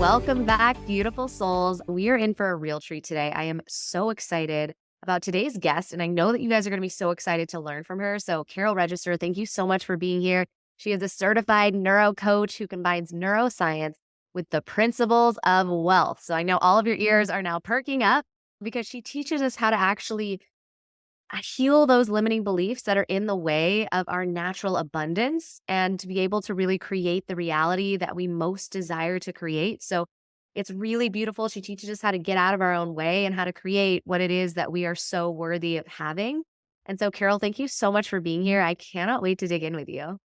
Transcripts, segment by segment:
Welcome back, beautiful souls. We are in for a real treat today. I am so excited about today's guest, and I know that you guys are going to be so excited to learn from her. So, Carol Register, thank you so much for being here. She is a certified neuro coach who combines neuroscience with the principles of wealth. So, I know all of your ears are now perking up because she teaches us how to actually heal those limiting beliefs that are in the way of our natural abundance and to be able to really create the reality that we most desire to create. So it's really beautiful. She teaches us how to get out of our own way and how to create what it is that we are so worthy of having. And so, Carol, thank you so much for being here. I cannot wait to dig in with you.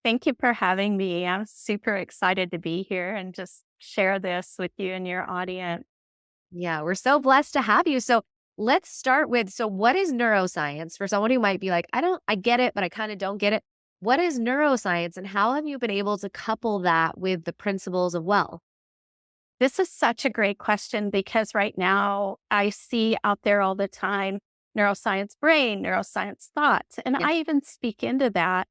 Thank you for having me. I'm super excited to be here and just share this with you and your audience. Yeah, we're so blessed to have you. So let's start with, so what is neuroscience for someone who might be like, I get it, but I kind of don't get it. What is neuroscience and how have you been able to couple that with the principles of wealth? This is such a great question because right now I see out there all the time neuroscience brain, neuroscience thoughts, and Yeah. I even speak into that.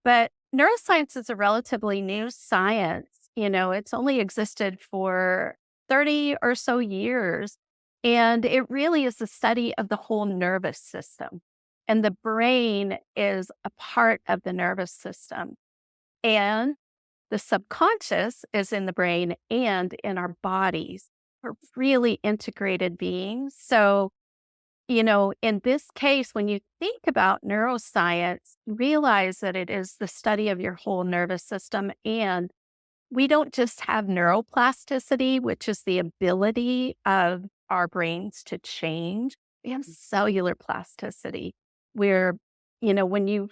But neuroscience is a relatively new science. It's only existed for 30 or so years. And it really is the study of the whole nervous system. And the brain is a part of the nervous system. And the subconscious is in the brain and in our bodies. We're really integrated beings. So, in this case, when you think about neuroscience, realize that it is the study of your whole nervous system. And we don't just have neuroplasticity, which is the ability of our brains to change. We have cellular plasticity where, when you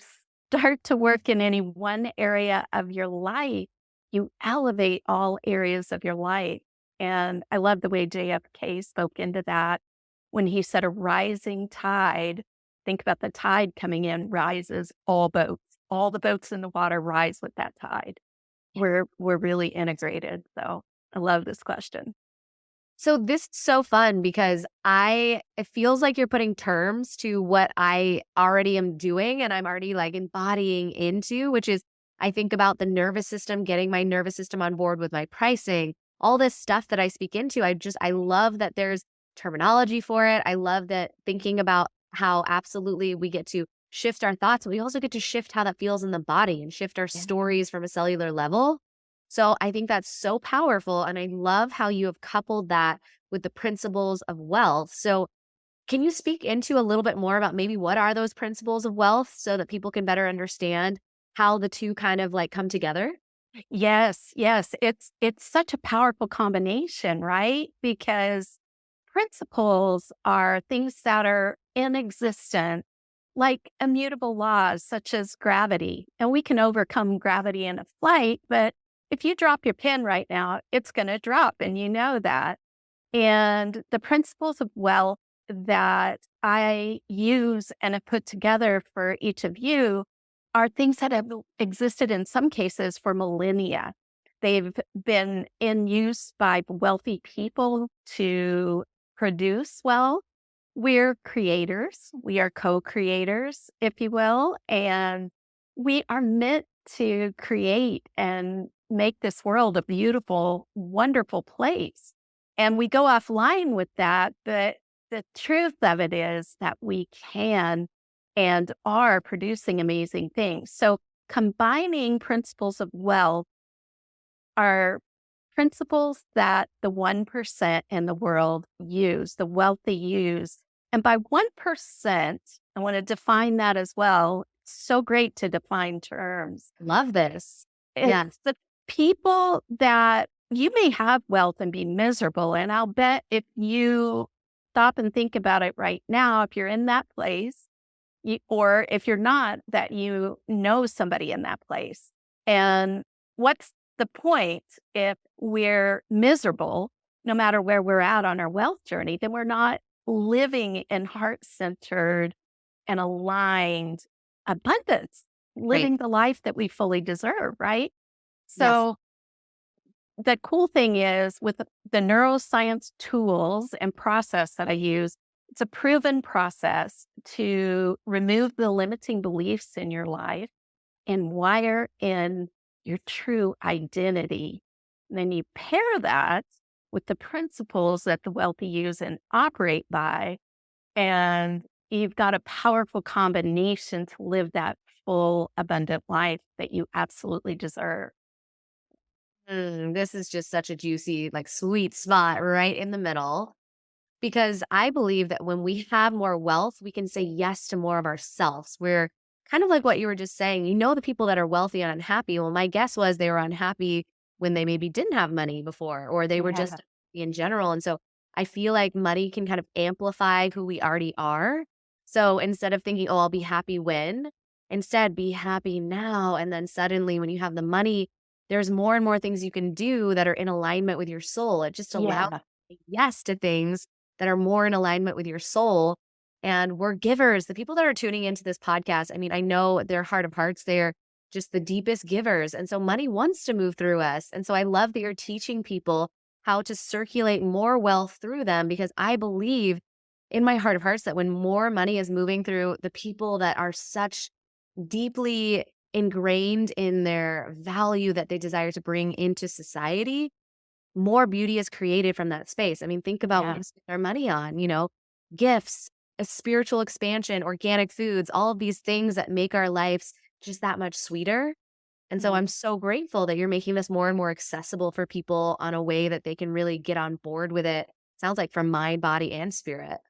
start to work in any one area of your life, you elevate all areas of your life. And I love the way JFK spoke into that when he said a rising tide. Think about the tide coming in, rises all boats. All the boats in the water rise with that tide. We're really integrated, so I love this question. So this is so fun because it feels like you're putting terms to what I already am doing and I'm already like embodying into, which is I think about the nervous system, getting my nervous system on board with my pricing, all this stuff that I speak into. I love that there's terminology for it. I love that thinking about how absolutely we get to shift our thoughts. We also get to shift how that feels in the body and shift our Yeah. stories from a cellular level. So I think that's so powerful. And I love how you have coupled that with the principles of wealth. So can you speak into a little bit more about maybe what are those principles of wealth so that people can better understand how the two kind of like come together? Yes, yes, it's such a powerful combination, right? Because principles are things that are in existence, like immutable laws such as gravity. And we can overcome gravity in a flight, but if you drop your pen right now, it's going to drop, and you know that. And the principles of wealth that I use and have put together for each of you are things that have existed in some cases for millennia. They've been in use by wealthy people to produce wealth. We're creators, we are co creators, if you will, and we are meant to create and make this world a beautiful, wonderful place. And we go offline with that, but the truth of it is that we can and are producing amazing things. So, combining principles of wealth are principles that the 1% in the world use, the wealthy use. And by 1%, I want to define that as well. It's so great to define terms. Love this. It's Yes. the people that you may have wealth and be miserable. And I'll bet if you stop and think about it right now, if you're in that place, or if you're not, that you know somebody in that place. And what's the point if we're miserable, no matter where we're at on our wealth journey, then we're not living in heart centered and aligned abundance, Right. living the life that we fully deserve, right? Yes. So, the cool thing is with the neuroscience tools and process that I use, it's a proven process to remove the limiting beliefs in your life and wire in your true identity. And then you pair that with the principles that the wealthy use and operate by. And you've got a powerful combination to live that full, abundant life that you absolutely deserve. This is just such a juicy, like sweet spot right in the middle. Because I believe that when we have more wealth, we can say yes to more of ourselves. We're kind of like what you were just saying. You know, the people that are wealthy and unhappy. Well, my guess was they were unhappy when they maybe didn't have money before, or they were just Yeah. unhappy in general. And so I feel like money can kind of amplify who we already are. So instead of thinking, oh, I'll be happy when, instead be happy now. And then suddenly when you have the money, there's more and more things you can do that are in alignment with your soul. It just allows Yeah. you to say yes to things that are more in alignment with your soul. And we're givers. The people that are tuning into this podcast, I mean, I know their heart of hearts, they're just the deepest givers. And so money wants to move through us. And so I love that you're teaching people how to circulate more wealth through them because I believe in my heart of hearts that when more money is moving through the people that are such deeply ingrained in their value that they desire to bring into society, more beauty is created from that space. I mean, think about what Yeah. we spend our money on, gifts, a spiritual expansion, organic foods, all of these things that make our lives just that much sweeter. And so Mm. I'm so grateful that you're making this more and more accessible for people on a way that they can really get on board with it. Sounds like from mind, body, and spirit.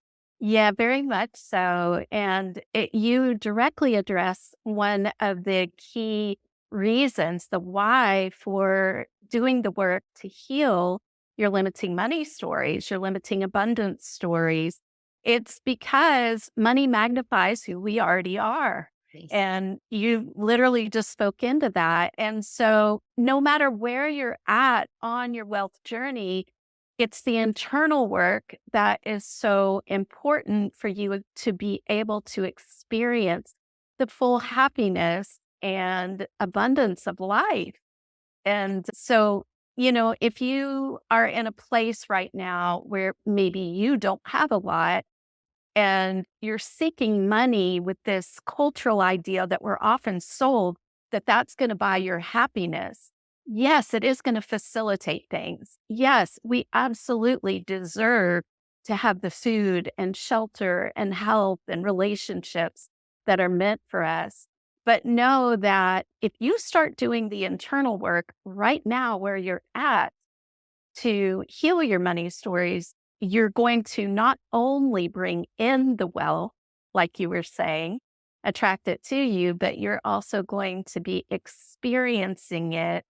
Yeah, very much so. And you directly address one of the key reasons, the why for doing the work to heal your limiting money stories, your limiting abundance stories. It's because money magnifies who we already are. Nice. And you literally just spoke into that. And so, no matter where you're at on your wealth journey, it's the internal work that is so important for you to be able to experience the full happiness and abundance of life. And so, if you are in a place right now where maybe you don't have a lot, and you're seeking money with this cultural idea that we're often sold that that's going to buy your happiness. Yes, it is going to facilitate things. Yes, we absolutely deserve to have the food and shelter and health and relationships that are meant for us. But know that if you start doing the internal work right now where you're at, to heal your money stories, you're going to not only bring in the wealth, like you were saying, attract it to you, but you're also going to be experiencing it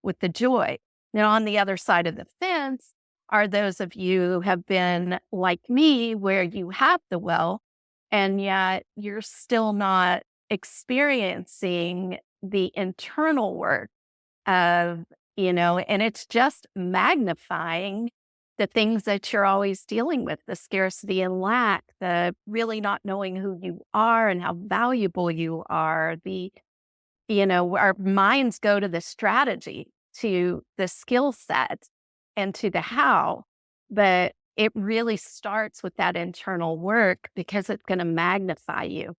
with the joy. Now, on the other side of the fence are those of you who have been like me, where you have the wealth, and yet you're still not experiencing the internal work of, and it's just magnifying the things that you're always dealing with, the scarcity and lack, the really not knowing who you are and how valuable you are. Our minds go to the strategy, to the skill set, and to the how. But it really starts with that internal work because it's going to magnify you.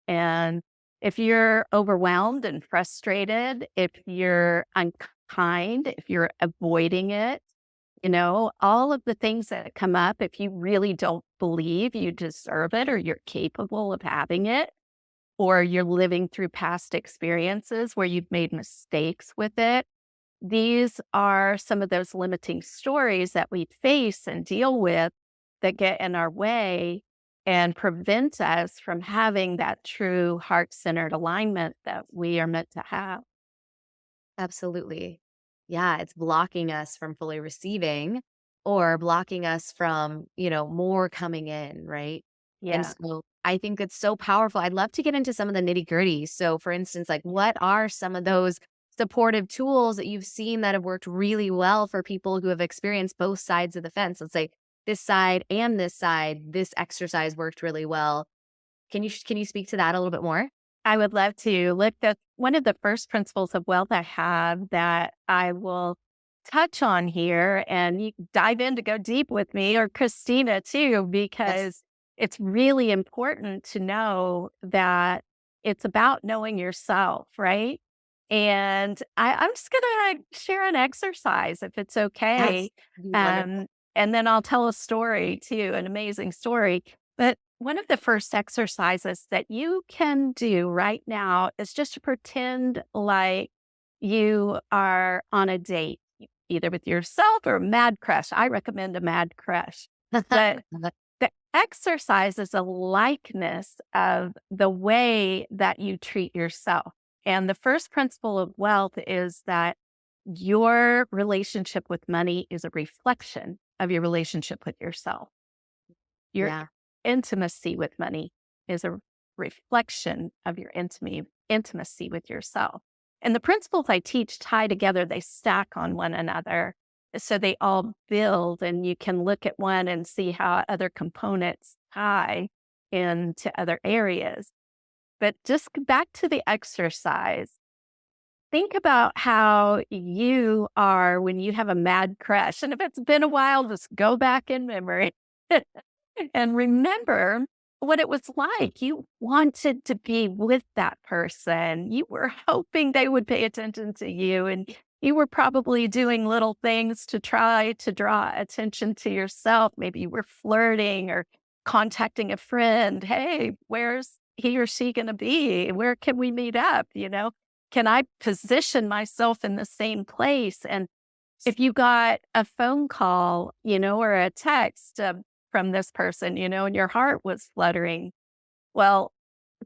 And if you're overwhelmed and frustrated, if you're unkind, if you're avoiding it, all of the things that come up, if you really don't believe you deserve it or you're capable of having it, or you're living through past experiences where you've made mistakes with it, these are some of those limiting stories that we face and deal with that get in our way and prevent us from having that true heart centered alignment that we are meant to have. Absolutely. Yeah, it's blocking us from fully receiving or blocking us from, more coming in, right? And Yeah. so I think it's so powerful. I'd love to get into some of the nitty gritty. So, for instance, like what are some of those supportive tools that you've seen that have worked really well for people who have experienced both sides of the fence? Let's say this side and this side, this exercise worked really well. Can you speak to that a little bit more? I would love to. Look, that one of the first principles of wealth I have that I will touch on here, and you can dive in to go deep with me or Christina too, Yes. because it's really important to know that it's about knowing yourself, right? And I'm just going to share an exercise if it's Yes. okay. Wonderful. Um, and then I'll tell a story too, an amazing story. But one of the first exercises that you can do right now is just to pretend like you are on a date, either with yourself or a mad crush. I recommend a mad crush. But the exercise is a likeness of the way that you treat yourself. And the first principle of wealth is that your relationship with money is a reflection of your relationship with yourself. Your Yeah. intimacy with money is a reflection of your intimacy with yourself. And the principles I teach tie together, they stack on one another. So they all build, and you can look at one and see how other components tie into other areas. But just back to the exercise, think about how you are when you have a mad crush. And if it's been a while, just go back in memory and remember what it was like. You wanted to be with that person. You were hoping they would pay attention to you. And you were probably doing little things to try to draw attention to yourself. Maybe you were flirting or contacting a friend. Hey, where's he or she going to be? Where can we meet up? Can I position myself in the same place? And if you got a phone call, or a text from this person, and your heart was fluttering, well,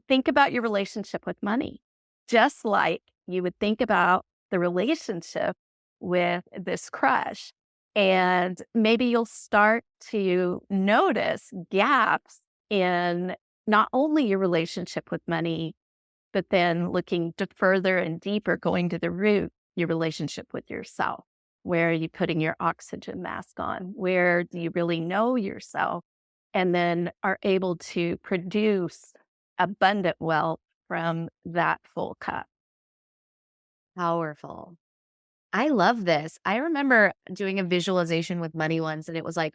think about your relationship with money, just like you would think about the relationship with this crush. And maybe you'll start to notice gaps in not only your relationship with money, but then looking to further and deeper, going to the root, your relationship with yourself. Where are you putting your oxygen mask on? Where do you really know yourself? And then are able to produce abundant wealth from that full cup. Powerful. I love this. I remember doing a visualization with money once, and it was like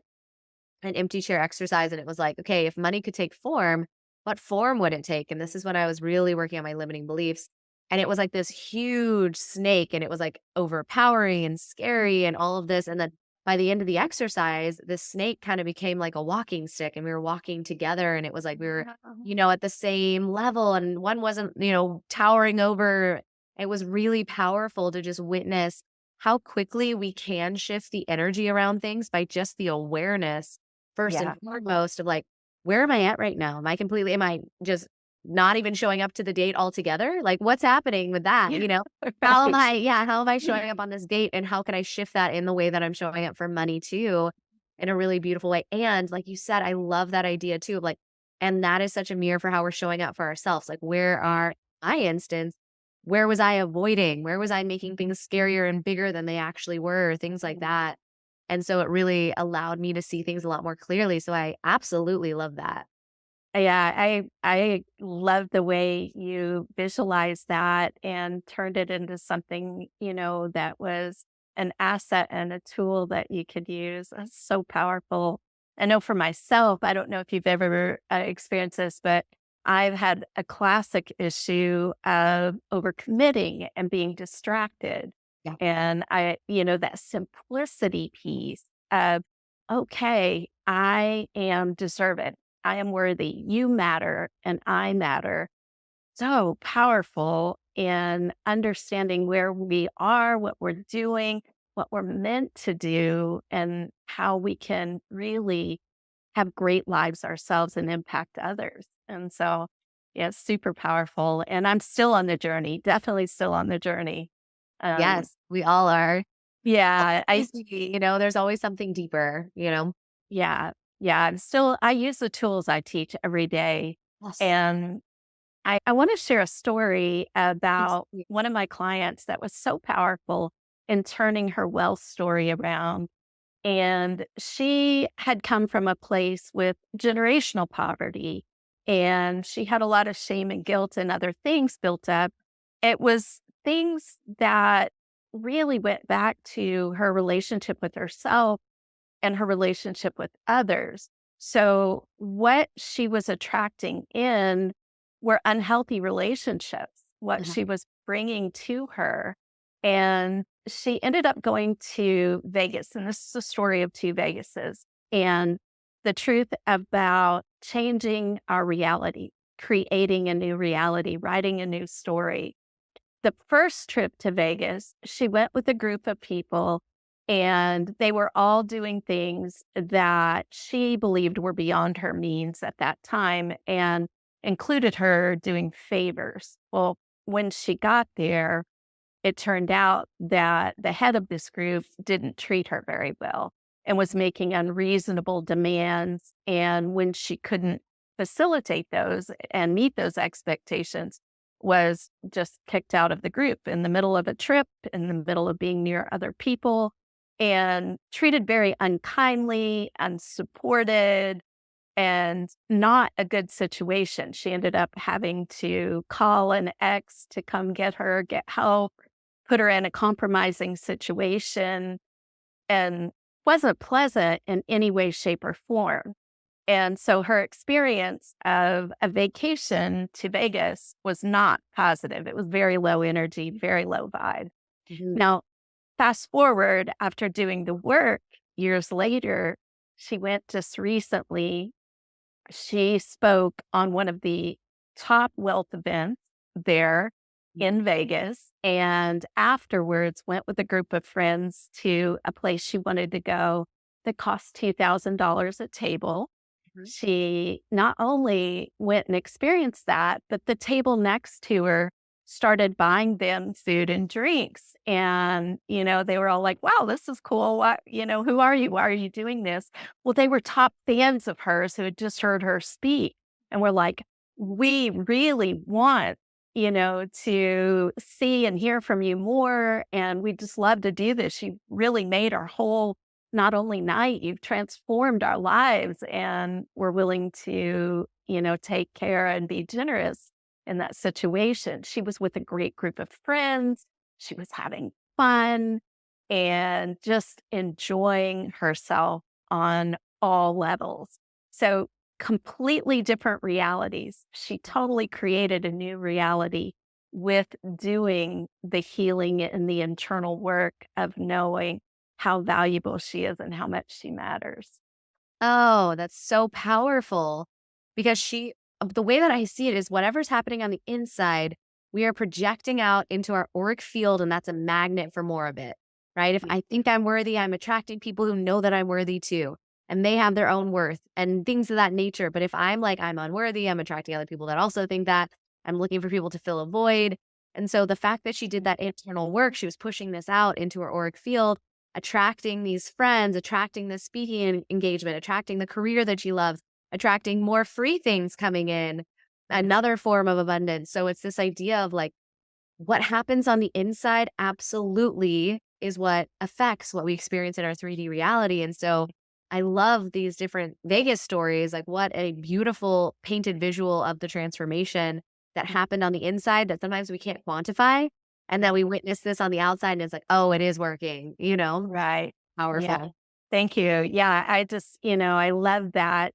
an empty chair exercise. And it was like, okay, if money could take form, what form would it take? And this is when I was really working on my limiting beliefs. And it was like this huge snake, and it was like overpowering and scary and all of this. And then by the end of the exercise, the snake kind of became like a walking stick, and we were walking together. And it was like we were, Wow. at the same level, and one wasn't, towering over. It was really powerful to just witness how quickly we can shift the energy around things by just the awareness first and Yeah. foremost of like, where am I at right now? Am I just not even showing up to the date altogether? Like, what's happening with that? Yeah. Right. How am I showing up on this date? And how can I shift that in the way that I'm showing up for money too, in a really beautiful way? And like you said, I love that idea too. Of like, and that is such a mirror for how we're showing up for ourselves. Like, my instance, where was I avoiding? Where was I making things scarier and bigger than they actually were? Things like that. And so it really allowed me to see things a lot more clearly. So I absolutely love that. Yeah, I love the way you visualized that and turned it into something, that was an asset and a tool that you could use. That's so powerful. I know for myself, I don't know if you've ever experienced this, but I've had a classic issue of overcommitting and being distracted. Yeah. And that simplicity piece of, okay, I am deserving. I am worthy. You matter and I matter. So powerful in understanding where we are, what we're doing, what we're meant to do, and how we can really have great lives ourselves and impact others. And so, yeah, it's super powerful. And I'm still on the journey, definitely still on the journey. Um, Yes, we all are. yeah, There's always something deeper. yeah, yeah, I use the tools I teach every day. Yes. And I want to share a story Yes. about one of my clients that was so powerful in turning her wealth story around. And she had come from a place with generational poverty, and she had a lot of shame and guilt and other things built up. It was things that really went back to her relationship with herself and her relationship with others. So, what she was attracting in were unhealthy relationships. what Uh-huh. she was bringing to her. And she ended up going to Vegas. And this is a story of two Vegases. And the truth about changing our reality, creating a new reality, writing a new story. The first trip to Vegas, she went with a group of people and they were all doing things that she believed were beyond her means at that time and included her doing favors. Well, when she got there, it turned out that the head of this group didn't treat her very well and was making unreasonable demands. And when she couldn't facilitate those and meet those expectations, was just kicked out of the group in the middle of a trip, in the middle of being near other people, and treated very unkindly, unsupported, and not a good situation. She ended up having to call an ex to come get her, get help, put her in a compromising situation, and wasn't pleasant in any way, shape, or form. And so her experience of a vacation to Vegas was not positive. It was very low energy, very low vibe. Mhm. Now, fast forward after doing the work years later, she went just recently. She spoke on one of the top wealth events there in Vegas, and afterwards went with a group of friends to a place she wanted to go that cost $2,000 a table. Mhm. She not only went and experienced that, but the table next to her started buying them food and drinks. And, they were all like, wow, this is cool. What, who are you? Why are you doing this? Well, they were top fans of hers who had just heard her speak and were like, we really want, to see and hear from you more. And we just love to do this. She really made our whole not only night, you've transformed our lives and we're willing to, take care and be generous in that situation. She was with a great group of friends. She was having fun and just enjoying herself on all levels. So, completely different realities. She totally created a new reality with doing the healing and the internal work of knowing how valuable she is and how much she matters. Oh, that's so powerful because the way that I see it is whatever's happening on the inside, we are projecting out into our auric field, and that's a magnet for more of it, right? If Yeah. I think I'm worthy, I'm attracting people who know that I'm worthy too, and they have their own worth and things of that nature. But if I'm like, I'm unworthy, I'm attracting other people that also think that. I'm looking for people to fill a void. And so the fact that she did that internal work, she was pushing this out into her auric field, attracting these friends, attracting the speaking engagement, attracting the career that she loves, attracting more free things coming in, another form of abundance. So it's this idea of like what happens on the inside absolutely is what affects what we experience in our 3D reality. And so I love these different Vegas stories. Like, what a beautiful painted visual of the transformation that happened on the inside that sometimes we can't quantify. And that we witness this on the outside and it's like, oh, it is working, Right. Yeah. powerful. Thank you. Yeah. I just, I love that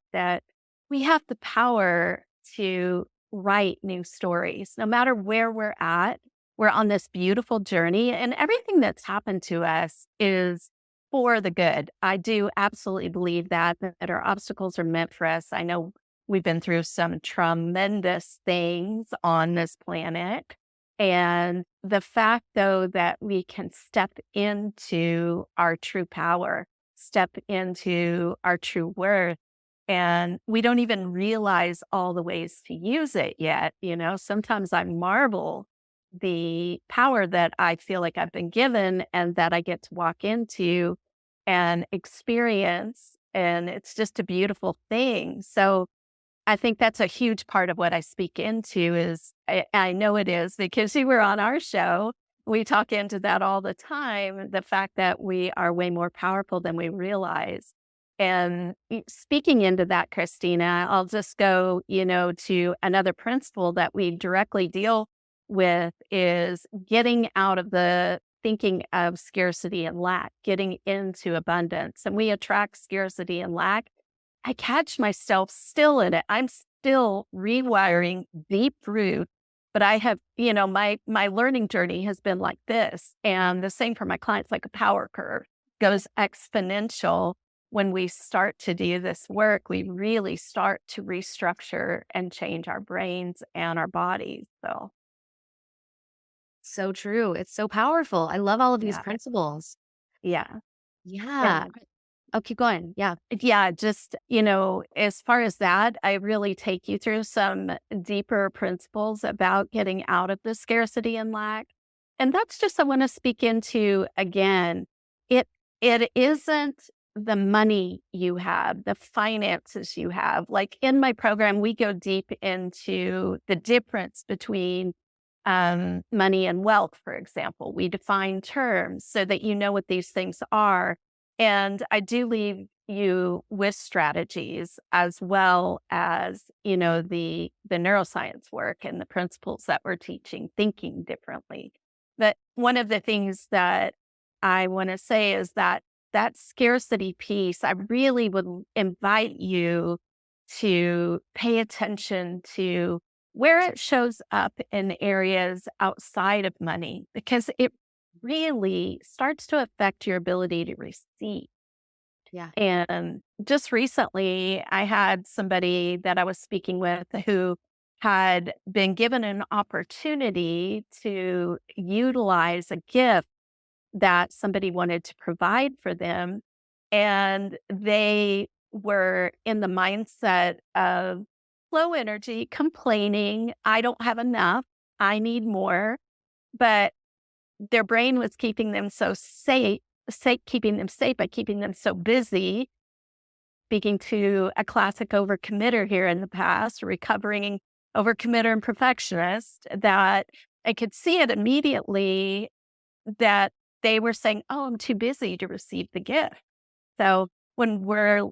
we have the power to write new stories. No matter where we're at, we're on this beautiful journey, and everything that's happened to us is for the good. I do absolutely believe that our obstacles are meant for us. I know we've been through some tremendous things on this planet. And the fact, though, that we can step into our true power, step into our true worth, and we don't even realize all the ways to use it yet. Sometimes I marvel the power that I feel like I've been given and that I get to walk into and experience. And it's just a beautiful thing. So, I think that's a huge part of what I speak into is I know it is because you were on our show. We talk into that all the time, the fact that we are way more powerful than we realize. And speaking into that, Christina, I'll just go, to another principle that we directly deal with is getting out of the thinking of scarcity and lack, getting into abundance. And we attract scarcity and lack. I catch myself still in it. I'm still rewiring deep root But I have, my learning journey has been like this. And the same for my clients, like a power curve goes exponential. When we start to do this work, we really start to restructure and change our brains and our bodies. So, So true. It's so powerful. I love all of these yeah, principles. yeah. Yeah. And Oh, keep going. Yeah. yeah, just, as far as that, I really take you through some deeper principles about getting out of the scarcity and lack. And that's just I want to speak into again. It it isn't the money you have, the finances you have. Like in my program, we go deep into the difference between money and wealth, for example. We define terms so that you know what these things are. And I do leave you with strategies as well as, the neuroscience work and the principles that we're teaching, thinking differently. But one of the things that I want to say is that that scarcity piece, I really would invite you to pay attention to where it shows up in areas outside of money, because it really starts to affect your ability to receive. Yeah. And just recently, I had somebody that I was speaking with who had been given an opportunity to utilize a gift that somebody wanted to provide for them. And they were in the mindset of low energy, complaining, I don't have enough, I need more. But their brain was keeping them so safe, keeping them safe by keeping them so busy. Speaking to a classic overcommitter here in the past, recovering overcommitter and perfectionist, that I could see it immediately that they were saying, "Oh, I'm too busy to receive the gift." So when we're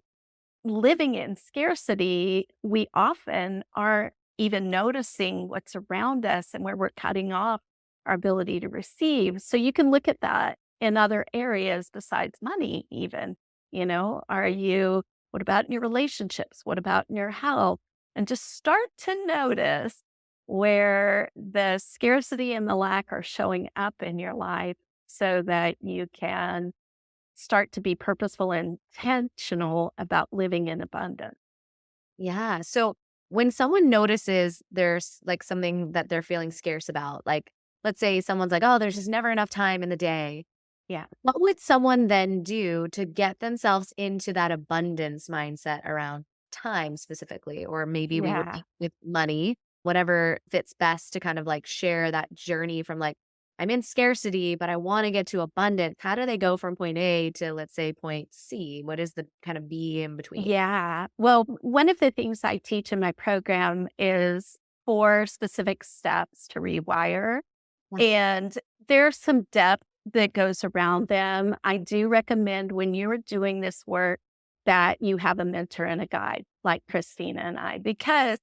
living in scarcity, we often aren't even noticing what's around us and where we're cutting off our ability to receive. So you can look at that in other areas besides money, even. What about in your relationships? What about in your health? And just start to notice where the scarcity and the lack are showing up in your life so that you can start to be purposeful and intentional about living in abundance. Yeah. So when someone notices there's like something that they're feeling scarce about, like let's say someone's like, oh, there's just never enough time in the day. Yeah. What would someone then do to get themselves into that abundance mindset around time specifically? Or maybe we Yeah. repeat with money, whatever fits best to kind of like share that journey from like, I'm in scarcity, but I want to get to abundance. How do they go from point A to, let's say, point C? What is the kind of B in between? Yeah. Well, one of the things I teach in my program is 4 specific steps to rewire. Yeah. And there's some depth that goes around them. I do recommend when you're doing this work that you have a mentor and a guide like Christina and I, because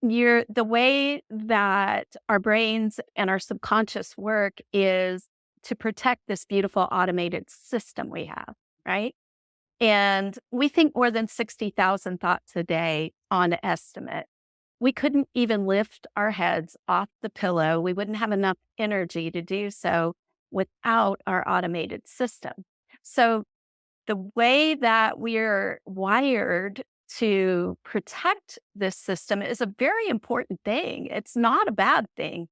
the way that our brains and our subconscious work is to protect this beautiful automated system we have, right? And we think more than 60,000 thoughts a day on estimate. We couldn't even lift our heads off the pillow. We wouldn't have enough energy to do so without our automated system. So the way that we're wired to protect this system is a very important thing. It's not a bad thing.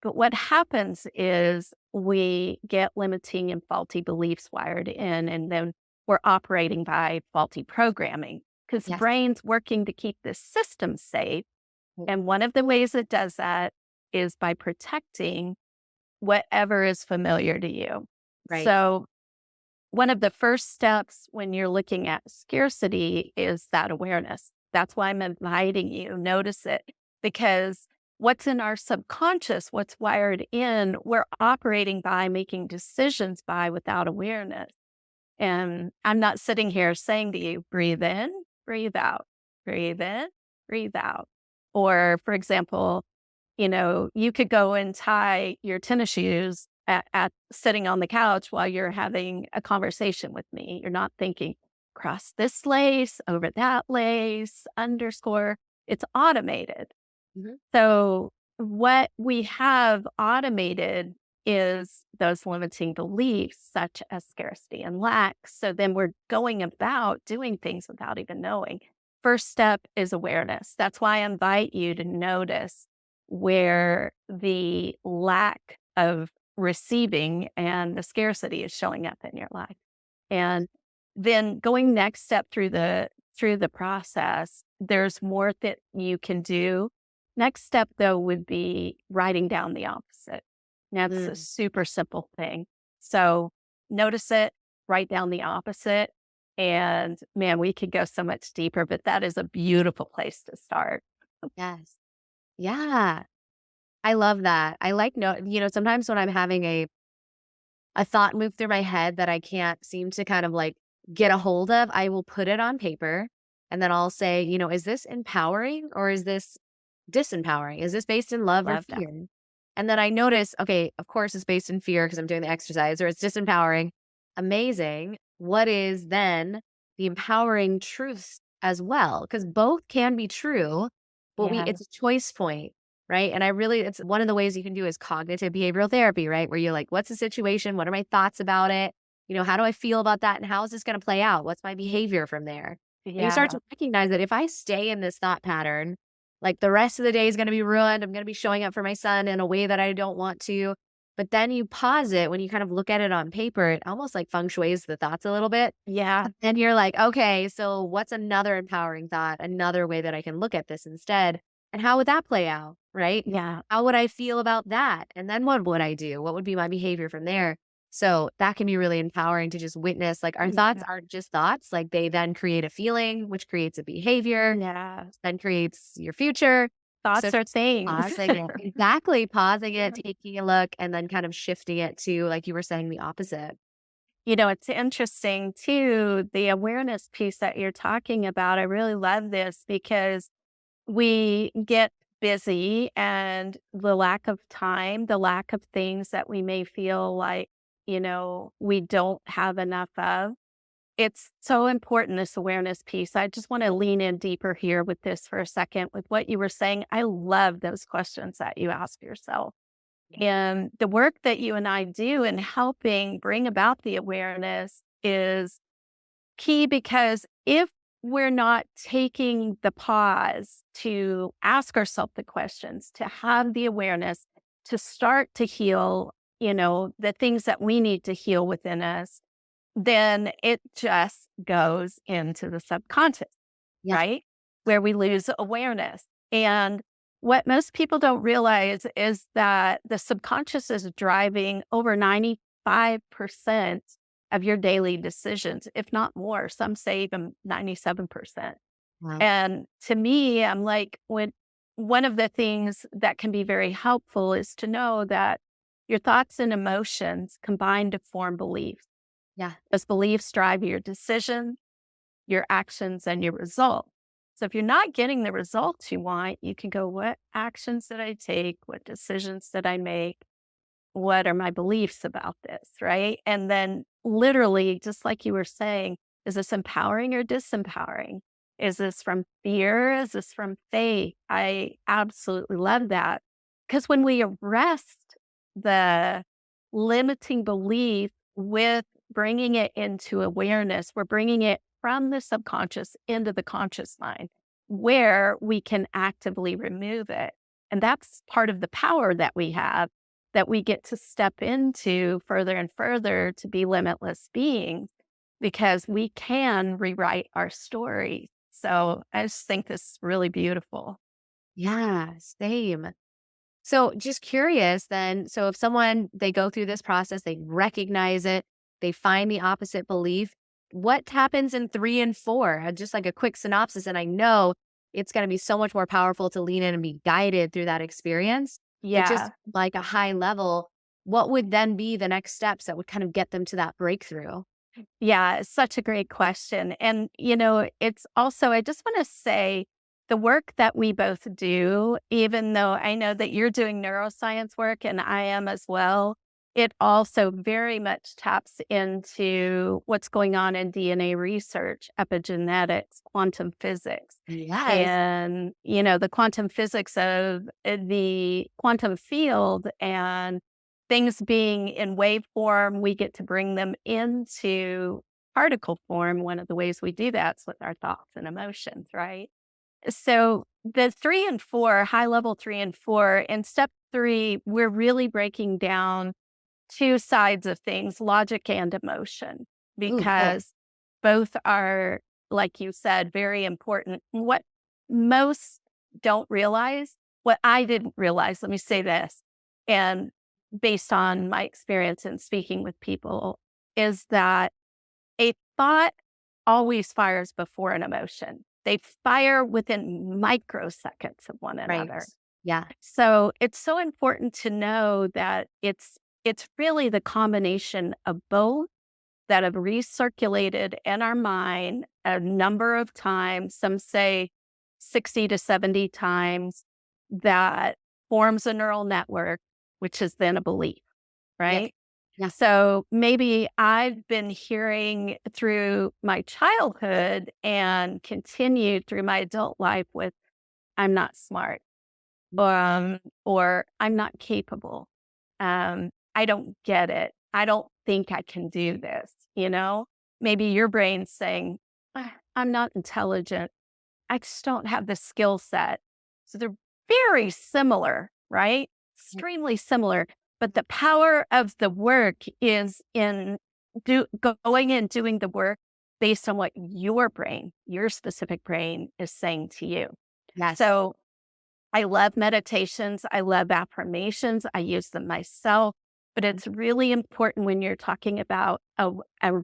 But what happens is we get limiting and faulty beliefs wired in, and then we're operating by faulty programming because the Yes. brain's working to keep this system safe. Mm. And one of the ways it does that is by protecting whatever is familiar to you. Right. So one of the first steps when you're looking at scarcity is that awareness. That's why I'm inviting you, notice it, because what's in our subconscious, what's wired in, we're operating by, making decisions by without awareness. And I'm not sitting here saying to you, breathe in, breathe out, breathe in, breathe out. Or, for example, you could go and tie your tennis shoes at sitting on the couch while you're having a conversation with me. You're not thinking, cross this lace over that lace, underscore. It's automated. Mhm. So what we have automated is those limiting beliefs, such as scarcity and lack. So then we're going about doing things without even knowing. First step is awareness. That's why I invite you to notice where the lack of receiving and the scarcity is showing up in your life. And then going next step through the process, there's more that you can do. Next step, though, would be writing down the opposite. That's a Mm, super simple thing. So notice it, write down the opposite. And man, we could go so much deeper, but that is a beautiful place to start. yes. Yeah. I love that. I like sometimes when I'm having a thought move through my head that I can't seem to kind of like get a hold of, I will put it on paper and then I'll say, is this empowering or is this disempowering? Is this based in love or Love that. fear? And then I notice, okay, of course it's based in fear because I'm doing the exercise, or it's disempowering. Amazing. What is then the empowering truths as well? Because both can be true, but Yeah. it's a choice point, right? And it's one of the ways you can do is cognitive behavioral therapy, right? Where you're like, what's the situation? What are my thoughts about it? How do I feel about that? And how is this going to play out? What's my behavior from there? And you start Yeah. to recognize that if I stay in this thought pattern, like the rest of the day is going to be ruined. I'm going to be showing up for my son in a way that I don't want to. But then you pause it when you kind of look at it on paper, it almost like feng shui's the thoughts a little bit. Yeah. And you're like, okay, so what's another empowering thought? Another way that I can look at this instead? And how would that play out? Right? Yeah. How would I feel about that? And then what would I do? What would be my behavior from there? So that can be really empowering to just witness like our thoughts Yeah. aren't just thoughts, like they then create a feeling, which creates a behavior, Yeah. then creates your future. So Thoughts are just things. pausing it. Exactly. Pausing it, taking a look, and then kind of shifting it to, like you were saying, the opposite. It's interesting too, the awareness piece that you're talking about. I really love this because we get busy and the lack of time, the lack of things that we may feel like, we don't have enough of. It's so important, this awareness piece. I just want to lean in deeper here with this for a second with what you were saying. I love those questions that you ask yourself. And the work that you and I do in helping bring about the awareness is key because if we're not taking the pause to ask ourselves the questions, to have the awareness, to start to heal, the things that we need to heal within us, then it just goes into the subconscious, Yeah. right? Where we lose awareness. And what most people don't realize is that the subconscious is driving over 95% of your daily decisions, if not more. Some say even 97%. Wow. And to me, I'm like, when one of the things that can be very helpful is to know that your thoughts and emotions combine to form beliefs. Yeah. Those beliefs drive your decisions, your actions, and your results. So if you're not getting the results you want, you can go, what actions did I take? What decisions did I make? What are my beliefs about this? Right. And then literally, just like you were saying, is this empowering or disempowering? Is this from fear? Is this from faith? I absolutely love that. Because when we arrest the limiting belief with bringing it into awareness, we're bringing it from the subconscious into the conscious mind where we can actively remove it. And that's part of the power that we have that we get to step into further and further to be limitless beings because we can rewrite our story. So I just think this is really beautiful. Yeah. Same. So just curious then. So if someone, they go through this process, they recognize it, they find the opposite belief, what happens in 3 and 4? Just like a quick synopsis. And I know it's going to be so much more powerful to lean in and be guided through that experience. But just Yeah. like a high level, what would then be the next steps that would kind of get them to that breakthrough? Yeah, it's such a great question. And, it's also, I just want to say the work that we both do, even though I know that you're doing neuroscience work and I am as well, it also very much taps into what's going on in DNA research, epigenetics, quantum physics. Yes. And, the quantum physics of the quantum field and things being in wave form, we get to bring them into particle form. One of the ways we do that's with our thoughts and emotions, right? So the 3 and 4, high level 3 and 4, in step 3, we're really breaking down two sides of things, logic and emotion, Ooh, cool. because both are, like you said, very important. What most don't realize, what I didn't realize, let me say this, and based on my experience in speaking with people, is that a thought always fires before an emotion. They fire within microseconds of one Right. another. Yeah. So it's so important to know that it's really the combination of both that have recirculated in our mind a number of times, some say 60 to 70 times, that forms a neural network, which is then a belief, Yep. right? Yeah. So maybe I've been hearing through my childhood and continued through my adult life with I'm not smart, or I'm not capable. I don't get it. I don't think I can do this, Maybe your brain's saying, I'm not intelligent. I just don't have the skill set." So they're very similar, right? Yep. Extremely similar. But the power of the work is in going and doing the work based on what your specific brain is saying to you. Yes. So I love meditations. I love affirmations. I use them myself. But it's really important when you're talking about a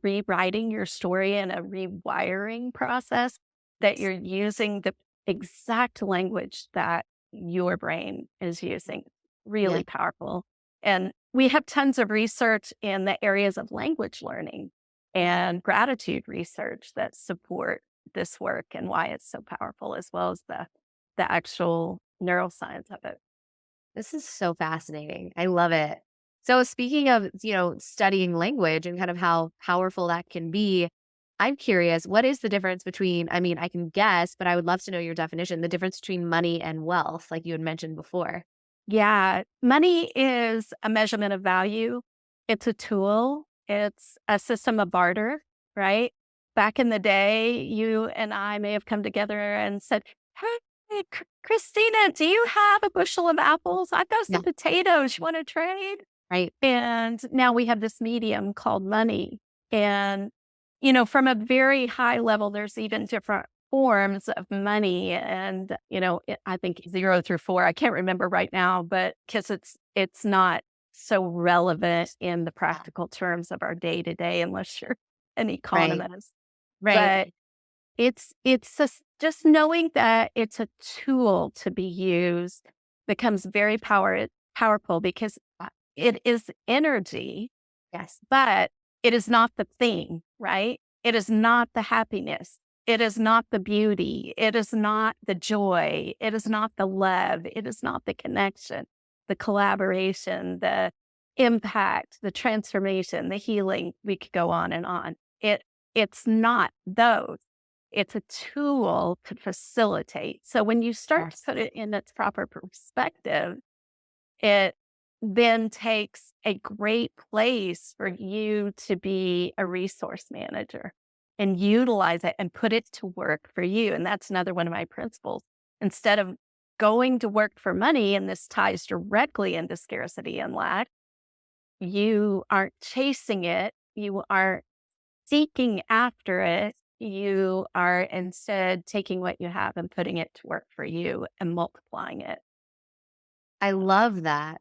rewriting your story and a rewiring process that Yes. you're using the exact language that your brain is using. Yeah. Really powerful. And we have tons of research in the areas of language learning and gratitude research that support this work and why it's so powerful, as well as the actual neuroscience of it. This is so fascinating. I love it. So speaking of, studying language and kind of how powerful that can be, I'm curious, what is the difference between, I mean, I can guess, but I would love to know your definition, the difference between money and wealth, like you had mentioned before. Yeah, money is a measurement of value. It's a tool. It's a system of barter, right? Back in the day, you and I may have come together and said, "Hey, Christina, do you have a bushel of apples? I've got Yeah. some potatoes. You want to trade?" Right. And now we have this medium called money. And, from a very high level, there's even different forms of money. And, I think 0 through 4, I can't remember right now, but because it's not so relevant in the Yeah. practical terms of our day to day, unless you're an Right. economist. Right. But it's just knowing that it's a tool to be used becomes very powerful because it is energy, Yes. but it is not the thing, right? It is not the happiness. It is not the beauty. It is not the joy. It is not the love. It is not the connection, the collaboration, the impact, the transformation, the healing. We could go on and on. It's not those. It's a tool to facilitate. So when you start to Yes. put it in its proper perspective, it then takes a great place for you to be a resource manager and utilize it and put it to work for you. And that's another one of my principles. Instead of going to work for money, and this ties directly into scarcity and lack, you aren't chasing it, you aren't seeking after it. You are instead taking what you have and putting it to work for you and multiplying it. I love that.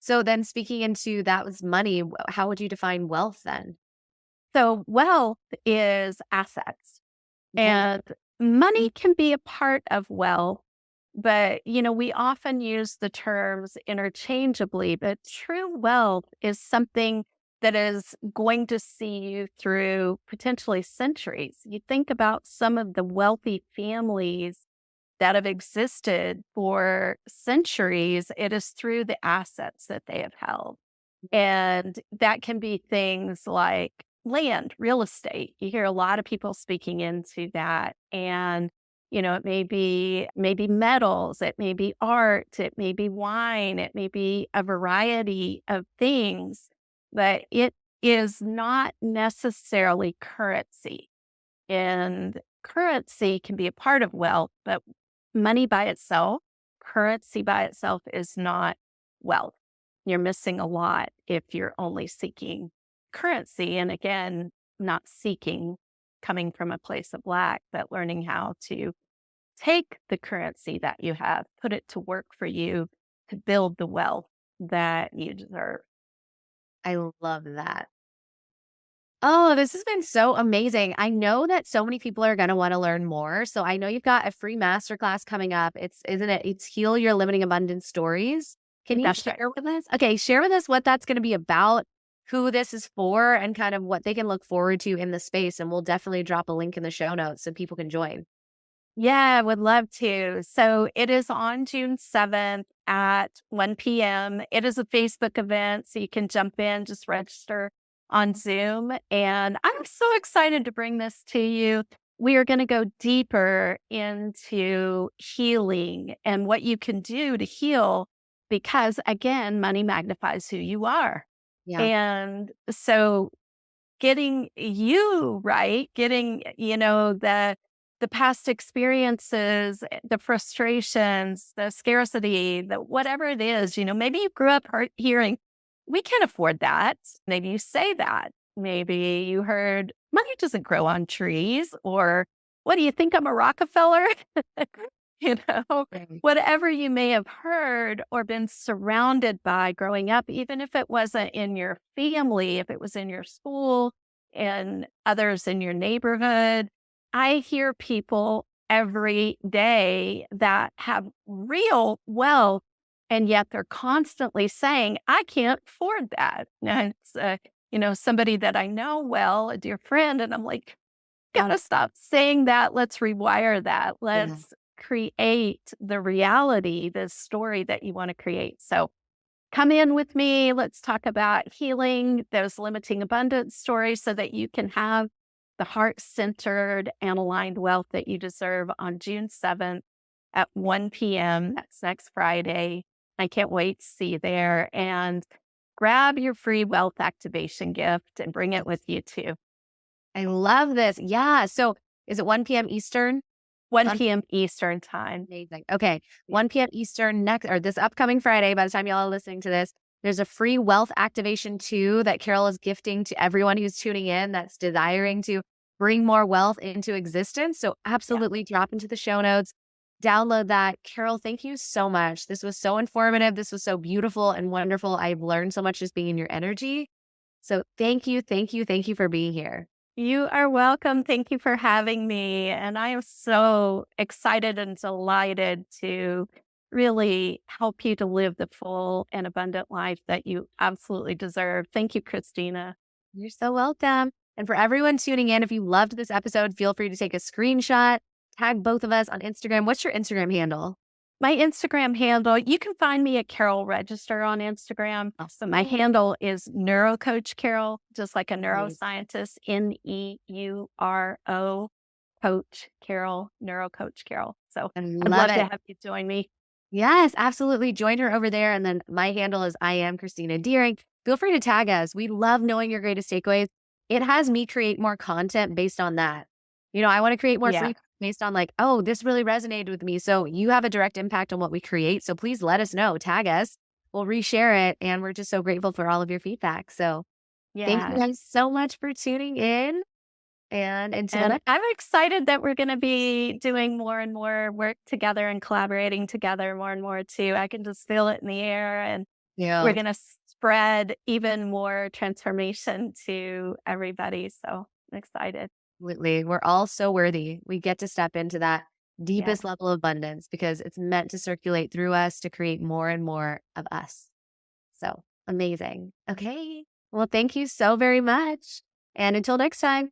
So then speaking into that was money, how would you define wealth then? So wealth is assets, Okay. and money can be a part of wealth, but we often use the terms interchangeably, but true wealth is something that is going to see you through potentially centuries. You think about some of the wealthy families that have existed for centuries, it is through the assets that they have held. And that can be things like land, real estate. You hear a lot of people speaking into that. And, it may be maybe metals, it may be art, it may be wine, it may be a variety of things, but it is not necessarily currency. And currency can be a part of wealth, but money by itself, currency by itself is not wealth. You're missing a lot if you're only seeking currency. And again, not seeking coming from a place of lack, but learning how to take the currency that you have, put it to work for you to build the wealth that you deserve. I love that. Oh, this has been so amazing. I know that so many people are going to want to learn more. So I know you've got a free masterclass coming up. Isn't it? It's Heal Your Limiting Abundance Stories. Can you That's right. share with us? Okay, share with us what that's going to be about, who this is for, and kind of what they can look forward to in the space. And we'll definitely drop a link in the show notes so people can join. Yeah, would love to. So it is on June 7th at 1 p.m. It is a Facebook event, so you can jump in, just register on Zoom. And I'm so excited to bring this to you. We are going to go deeper into healing and what you can do to heal because, again, money magnifies who you are. Yeah. And so getting you right, getting, the past experiences, the frustrations, the scarcity, the whatever it is, maybe you grew up hearing, we can't afford that. Maybe you say that. Maybe you heard money doesn't grow on trees, or what do you think I'm a Rockefeller? you know, Right. whatever you may have heard or been surrounded by growing up, even if it wasn't in your family, if it was in your school and others in your neighborhood. I hear people every day that have real wealth, and yet they're constantly saying, I can't afford that. And it's, somebody that I know well, a dear friend. And I'm like, gotta stop saying that. Let's rewire that. Yeah. Let's create the reality, the story that you want to create. So come in with me. Let's talk about healing those limiting abundance stories so that you can have the heart centered and aligned wealth that you deserve on June 7th at 1 p.m. That's next Friday. I can't wait to see you there. And grab your free wealth activation gift and bring it with you too. I love this. Yeah. So is it 1 p.m. Eastern? 1 p.m. Eastern time. Amazing. Okay. Yeah. 1 p.m. Eastern next or this upcoming Friday, by the time y'all are listening to this, there's a free wealth activation too that Carol is gifting to everyone who's tuning in that's desiring to bring more wealth into existence. So Yeah. absolutely drop into the show notes, download that. Carol, thank you so much. This was so informative. This was so beautiful and wonderful. I've learned so much just being in your energy. So thank you, thank you, thank you for being here. You are welcome. Thank you for having me. And I am so excited and delighted to really help you to live the full and abundant life that you absolutely deserve. Thank you, Christina. You're so welcome. And for everyone tuning in, if you loved this episode, feel free to take a screenshot, tag both of us on Instagram. What's your Instagram handle? My Instagram handle, you can find me at Carol Register on Instagram. So my Awesome. handle is Neurocoach Carol, just like a Amazing. neuroscientist, Neuro Coach Carol, Neurocoach Carol. So I I'd love love to it. have you join me. Yes, absolutely. Join her over there. And then my handle is I am Christina Deering. Feel free to tag us. We love knowing your greatest takeaways. It has me create more content based on that. I want to create more Yeah. free based on like, oh, this really resonated with me. So you have a direct impact on what we create. So please let us know, tag us. We'll reshare it. And we're just so grateful for all of your feedback. So thank you Yeah. guys so much for tuning in. And until And next, I'm excited that we're going to be doing more and more work together and collaborating together more and more too. I can just feel it in the air, and we're yeah. going to spread even more transformation to everybody. So I'm excited. Absolutely. We're all so worthy. We get to step into that Yeah. deepest level of abundance because it's meant to circulate through us to create more and more of us. So amazing. Okay. Well, thank you so very much. And until next time.